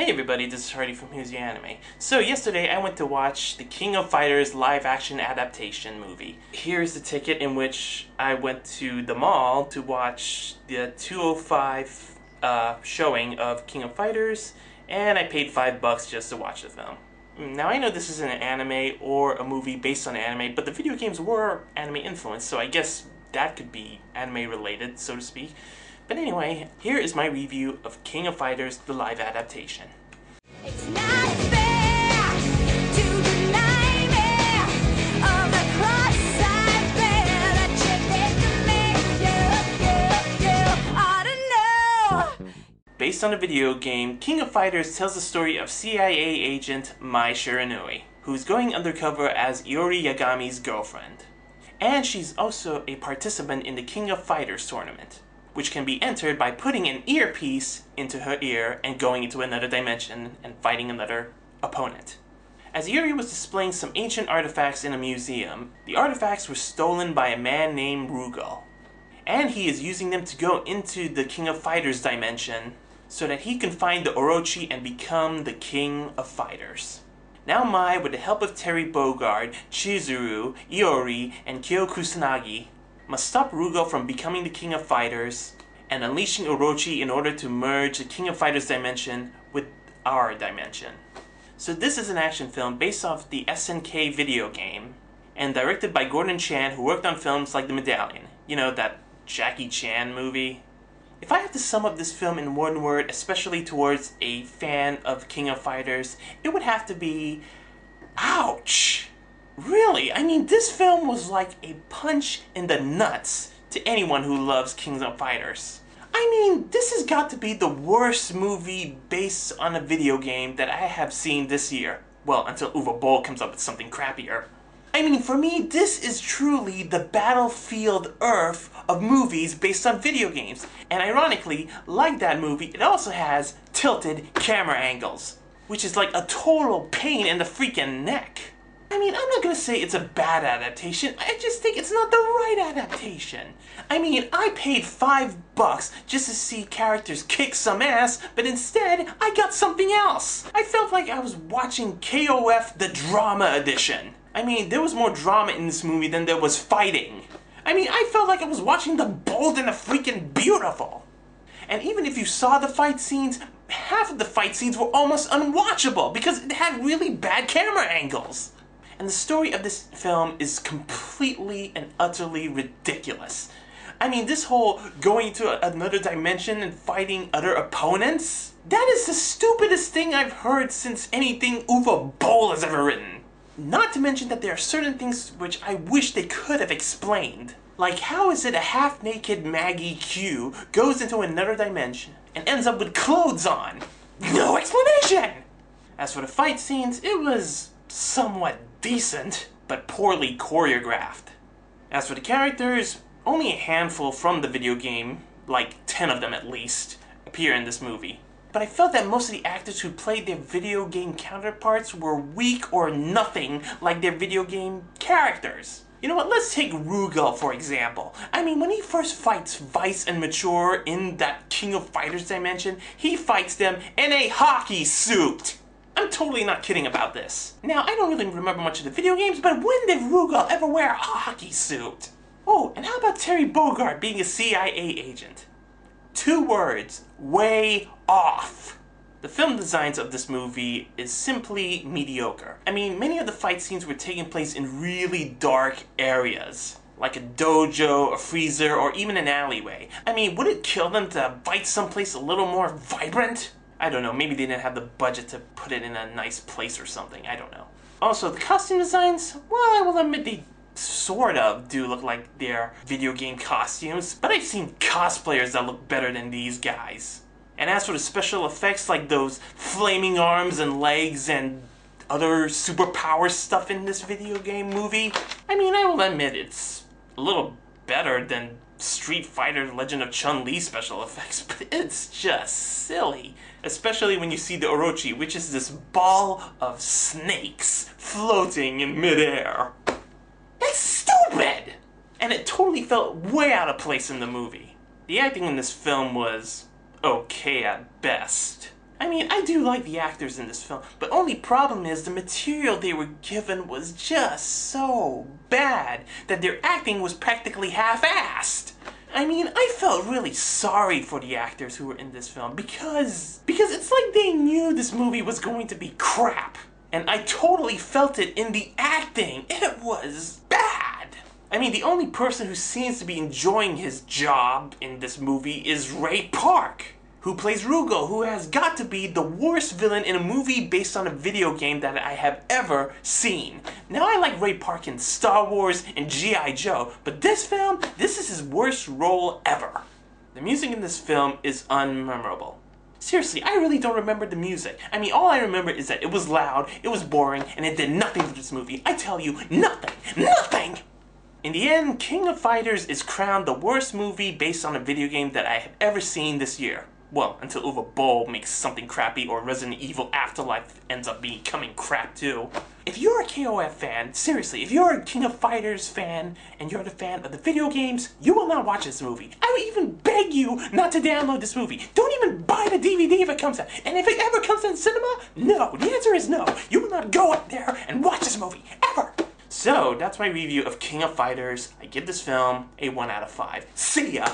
Hey everybody, this is Hardy from Who's Your Anime. So yesterday I went to watch the King of Fighters live-action adaptation movie. Here's the ticket in which I went to the mall to watch the 2:05 showing of King of Fighters, and I paid $5 just to watch the film. Now I know this isn't an anime or a movie based on anime, but the video games were anime influenced, so I guess that could be anime related, so to speak. But anyway, here is my review of King of Fighters, the live adaptation. It's not fair to deny me of the cross I bear that you ought to know. Based on a video game, King of Fighters tells the story of CIA agent Mai Shiranui, who's going undercover as Iori Yagami's girlfriend. And she's also a participant in the King of Fighters tournament, which can be entered by putting an earpiece into her ear and going into another dimension and fighting another opponent. As Iori was displaying some ancient artifacts in a museum, the artifacts were stolen by a man named Rugal, and he is using them to go into the King of Fighters dimension so that he can find the Orochi and become the King of Fighters. Now Mai, with the help of Terry Bogard, Chizuru, Iori, and Kyo Kusanagi, must stop Rugal from becoming the King of Fighters and unleashing Orochi in order to merge the King of Fighters dimension with our dimension. So this is an action film based off the SNK video game and directed by Gordon Chan, who worked on films like The Medallion. You know, that Jackie Chan movie? If I had to sum up this film in one word, especially towards a fan of King of Fighters, it would have to be ouch! Really, I mean, this film was like a punch in the nuts to anyone who loves King of Fighters. I mean, this has got to be the worst movie based on a video game that I have seen this year. Well, until Uwe Boll comes up with something crappier. I mean, for me, this is truly the Battlefield Earth of movies based on video games. And ironically, like that movie, it also has tilted camera angles, which is like a total pain in the freaking neck. I mean, I'm not gonna say it's a bad adaptation, I just think it's not the right adaptation. I mean, I paid $5 just to see characters kick some ass, but instead, I got something else. I felt like I was watching KOF the Drama Edition. I mean, there was more drama in this movie than there was fighting. I mean, I felt like I was watching The Bold and the Freaking Beautiful. And even if you saw the fight scenes, half of the fight scenes were almost unwatchable because it had really bad camera angles. And the story of this film is completely and utterly ridiculous. I mean, this whole going to another dimension and fighting other opponents? That is the stupidest thing I've heard since anything Uwe Boll has ever written. Not to mention that there are certain things which I wish they could have explained. Like, how is it a half-naked Maggie Q goes into another dimension and ends up with clothes on? No explanation! As for the fight scenes, it was somewhat decent, but poorly choreographed. As for the characters, only a handful from the video game, like 10 of them at least, appear in this movie. But I felt that most of the actors who played their video game counterparts were weak or nothing like their video game characters. You know what, let's take Rugal for example. I mean, when he first fights Vice and Mature in that King of Fighters dimension, he fights them in a hockey suit! I'm totally not kidding about this. Now, I don't really remember much of the video games, but when did Rugal ever wear a hockey suit? Oh, and how about Terry Bogard being a CIA agent? 2 words, way off. The film designs of this movie is simply mediocre. I mean, many of the fight scenes were taking place in really dark areas, like a dojo, a freezer, or even an alleyway. I mean, would it kill them to fight someplace a little more vibrant? I don't know, maybe they didn't have the budget to put it in a nice place or something, I don't know. Also, the costume designs, well, I will admit they sort of do look like their video game costumes, but I've seen cosplayers that look better than these guys. And as for the special effects, like those flaming arms and legs and other superpower stuff in this video game movie, I mean, I will admit it's a little better than Street Fighter Legend of Chun-Li special effects, but it's just silly. Especially when you see the Orochi, which is this ball of snakes floating in midair. That's stupid! And it totally felt way out of place in the movie. The acting in this film was okay at best. I mean, I do like the actors in this film, but only problem is the material they were given was just so bad that their acting was practically half-assed. I mean, I felt really sorry for the actors who were in this film because it's like they knew this movie was going to be crap. And I totally felt it in the acting. It was bad. I mean, the only person who seems to be enjoying his job in this movie is Ray Park, who plays Rugal, who has got to be the worst villain in a movie based on a video game that I have ever seen. Now, I like Ray Park in Star Wars and G.I. Joe, but this film, this is his worst role ever. The music in this film is unmemorable. Seriously, I really don't remember the music. I mean, all I remember is that it was loud, it was boring, and it did nothing for this movie. I tell you, nothing! Nothing! In the end, King of Fighters is crowned the worst movie based on a video game that I have ever seen this year. Well, until Uwe Boll makes something crappy or Resident Evil Afterlife ends up becoming crap too. If you're a KOF fan, seriously, if you're a King of Fighters fan and you're a fan of the video games, you will not watch this movie. I would even beg you not to download this movie. Don't even buy the DVD if it comes out. And if it ever comes in cinema, no. The answer is no. You will not go up there and watch this movie, ever. So, that's my review of King of Fighters. I give this film a 1 out of 5. See ya!